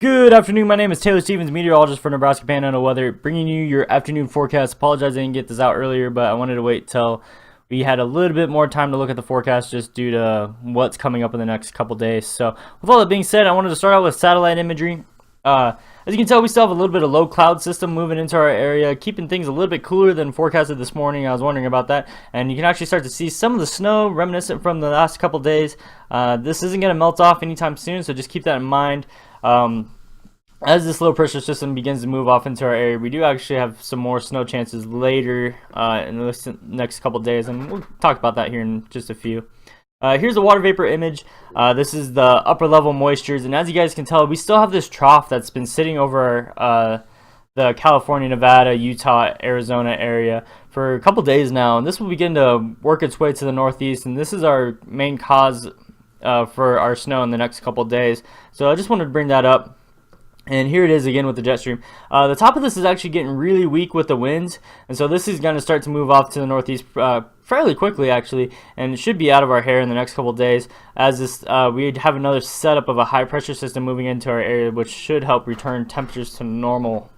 Good afternoon, my name is Taylor Stevens, meteorologist for Nebraska Panhandle Weather, bringing you your afternoon forecast. Apologize I didn't get this out earlier, but I wanted to wait till we had a little bit more time to look at the forecast just due to what's coming up in the next couple days. So with all that being said, I wanted to start out with satellite imagery. As you can tell, we still have a little bit of low cloud system moving into our area, keeping things a little bit cooler than forecasted this morning. I was wondering about that, and you can actually start to see some of the snow reminiscent from the last couple days. This isn't going to melt off anytime soon, so just keep that in mind. As this low pressure system begins to move off into our area, we do actually have some more snow chances later in the next couple days, and we'll talk about that here in just a few. Here's the water vapor image. This is the upper level moistures, and as you guys can tell, we still have this trough that's been sitting over the California, Nevada, Utah, Arizona area for a couple days now, and this will begin to work its way to the northeast, and this is our main cause for our snow in the next couple days. So I just wanted to bring that up. And here it is again with the jet stream. The top of this is actually getting really weak with the winds, and so this is going to start to move off to the northeast fairly quickly actually, and it should be out of our hair in the next couple of days, as this we have another setup of a high pressure system moving into our area, which should help return temperatures to normal.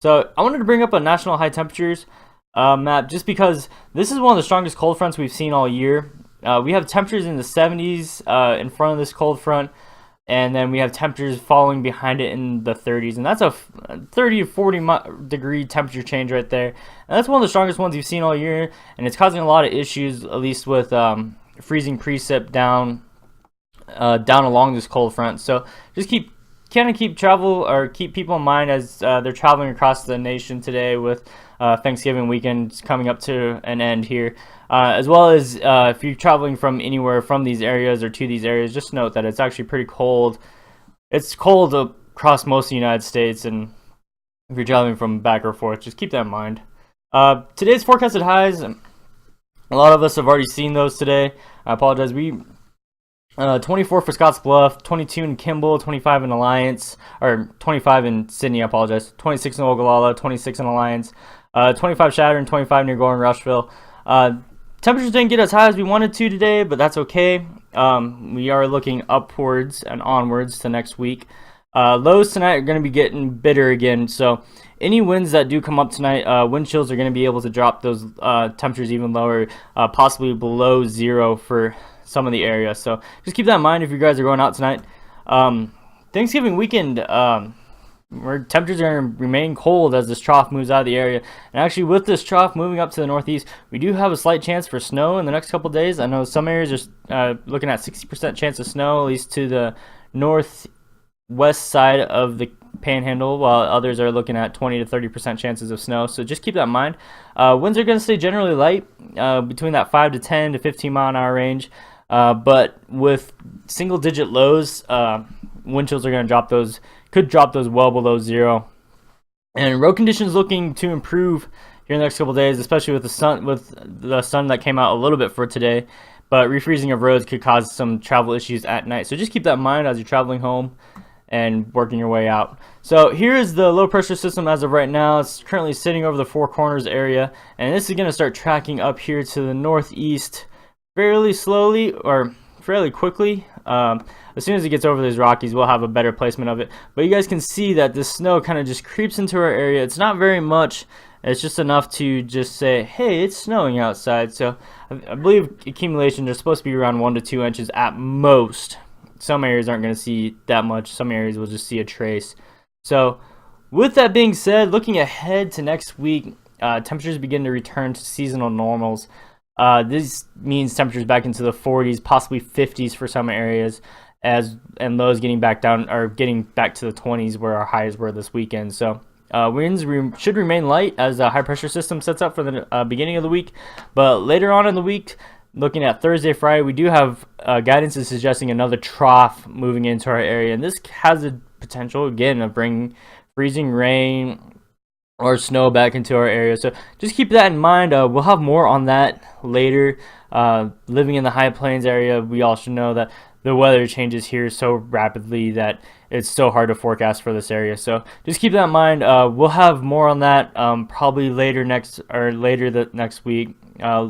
So I wanted to bring up a national high temperatures map just because this is one of the strongest cold fronts we've seen all year. We have temperatures in the 70s in front of this cold front, and then we have temperatures following behind it in the 30s, and that's a 30 to 40 degree temperature change right there. And that's one of the strongest ones you've seen all year, and it's causing a lot of issues, at least with freezing precip down along this cold front. So just keep people in mind as they're traveling across the nation today with Thanksgiving weekend coming up to an end here. As well as if you're traveling from anywhere from these areas or to these areas, just note that it's actually pretty cold. It's cold across most of the United States, and if you're traveling from back or forth, just keep that in mind. Today's forecasted highs, a lot of us have already seen those today. I apologize. 24 for Scotts Bluff, 22 in Kimball, 25 in Alliance, or 25 in Sydney, I apologize, 26 in Ogallala, 26 in Alliance, 25 Chadron, 25 near Gore and Rushville. Temperatures didn't get as high as we wanted to today, but that's okay. We are looking upwards and onwards to next week. Lows tonight are going to be getting bitter again, so any winds that do come up tonight, wind chills are going to be able to drop those temperatures even lower, possibly below zero for some of the areas. So just keep that in mind if you guys are going out tonight. Thanksgiving weekend, where temperatures are going to remain cold as this trough moves out of the area. And actually, with this trough moving up to the northeast, we do have a slight chance for snow in the next couple days. I know some areas are looking at 60% chance of snow, at least to the northwest side of the panhandle, while others are looking at 20 to 30% chances of snow. So just keep that in mind. Winds are going to stay generally light, between that 5 to 10 to 15 mile an hour range. But with single-digit lows, wind chills are going to could drop those well below zero. And road conditions looking to improve here in the next couple of days, especially with the sun that came out a little bit for today. But refreezing of roads could cause some travel issues at night. So just keep that in mind as you're traveling home and working your way out. So here is the low pressure system as of right now. It's currently sitting over the Four Corners area, and this is going to start tracking up here to the northeast fairly slowly or fairly quickly. As soon as it gets over these Rockies, we'll have a better placement of it. But you guys can see that this snow kind of just creeps into our area. It's not very much. It's just enough to just say, hey, it's snowing outside. So I believe accumulation is supposed to be around 1 to 2 inches at most. Some areas aren't going to see that much. Some areas will just see a trace. So with that being said, looking ahead to next week, temperatures begin to return to seasonal normals. This means temperatures back into the 40s, possibly 50s for some areas, and lows getting back down or getting back to the 20s where our highs were this weekend. So winds should remain light as the high pressure system sets up for the beginning of the week. But later on in the week, looking at Thursday, Friday, we do have guidance is suggesting another trough moving into our area, and this has a potential again of bringing freezing rain or snow back into our area. So just keep that in mind. We'll have more on that later. Living in the high plains area, we all should know that the weather changes here so rapidly that it's so hard to forecast for this area. So just keep that in mind. We'll have more on that probably later the next week.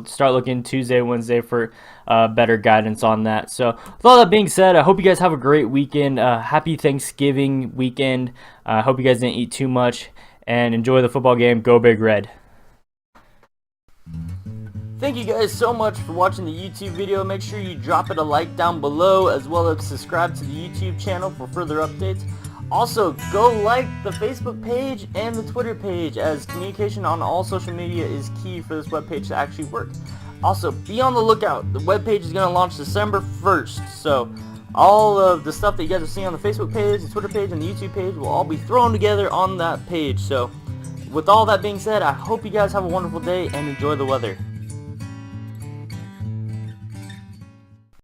start looking Tuesday, Wednesday for better guidance on that. So with all that being said, I hope you guys have a great weekend. Happy Thanksgiving weekend. I hope you guys didn't eat too much, and enjoy the football game. Go Big Red. Thank you guys so much for watching the YouTube video. Make sure you drop it a like down below, as well as subscribe to the YouTube channel for further updates. Also, go like the Facebook page and the Twitter page, as communication on all social media is key for this webpage to actually work. Also, be on the lookout. The webpage is going to launch December 1st, so all of the stuff that you guys are seeing on the Facebook page, the Twitter page, and the YouTube page will all be thrown together on that page. So with all that being said, I hope you guys have a wonderful day and enjoy the weather.